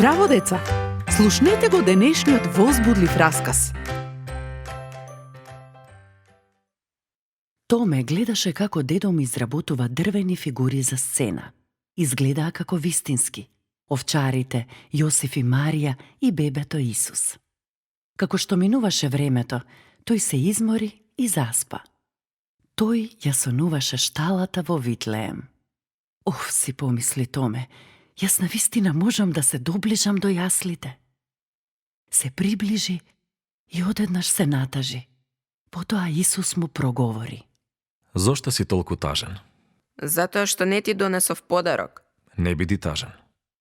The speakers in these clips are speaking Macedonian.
Здраво, деца! Слушнете го денешниот возбудлив расказ. Томе гледаше како дедо ми изработува дрвени фигури за сцена. Изгледаа како вистински. Овчарите, Јосиф и Марија и бебето Исус. Како што минуваше времето, тој се измори и заспа. Тој ја сонуваше шталата во Витлеем. Оф, си помисли Томе, јас навистина можам да се доближам до јаслите. Се приближи и одеднаш се натажи. Потоа Исус му проговори. Зошто си толку тажен? Затоа што не ти донесов подарок. Не биди тажен.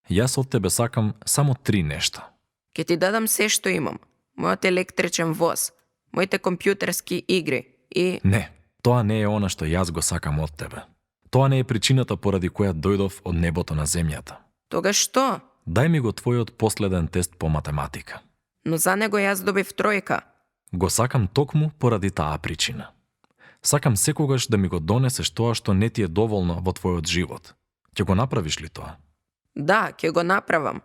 Јас од тебе сакам само 3 нешта. Ке ти дадам се што имам. Мојот електричен воз, моите компјутерски игри и... Не, тоа не е она што јас го сакам од тебе. Тоа не е причината поради која дојдов од небото на земјата. Тога што? Дај ми го твојот последен тест по математика. Но за него јас добив тројка. Го сакам токму поради таа причина. Сакам секогаш да ми го донесеш тоа што не ти е доволно во твојот живот. Ќе го направиш ли тоа? Да, ќе го направам.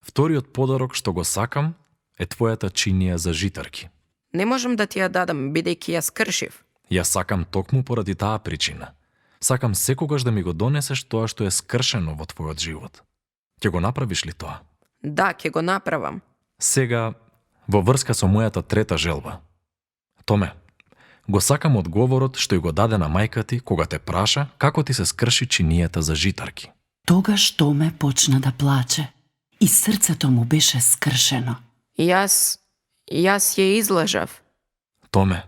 Вториот подарок што го сакам е твојата чинија за житарки. Не можам да ти ја дадам, бидејќи ја скршив. Јас сакам токму поради таа причина. Сакам секогаш да ми го донесеш тоа што е скршено во твојот живот. Ќе го направиш ли тоа? Да, ќе го направам. Сега, во врска со мојата трета желба. Томе, го сакам одговорот што ја го даде на мајка ти кога те праша како ти се скрши чинијата за житарки. Тогаш Томе почна да плаче и срцето му беше скршено. Јас ја излажав. Томе,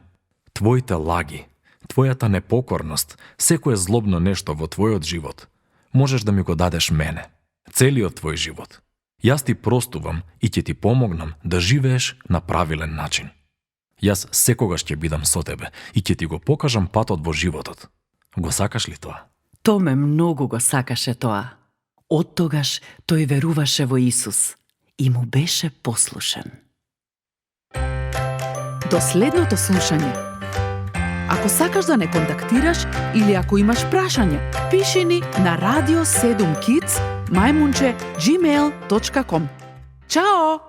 твоите лаги, твојата непокорност, секое злобно нешто во твојот живот, можеш да ми го дадеш мене, целиот твој живот. Јас ти простувам и ќе ти помогнам да живееш на правилен начин. Јас секогаш ќе бидам со тебе и ќе ти го покажам патот во животот. Го сакаш ли тоа? Томе многу го сакаше тоа. Оттогаш тој веруваше во Исус и му беше послушен. До следното слушање. Ако сакаш да не контактираш или ако имаш прашање, пиши ни на radio7kids@gmail.com. Чао!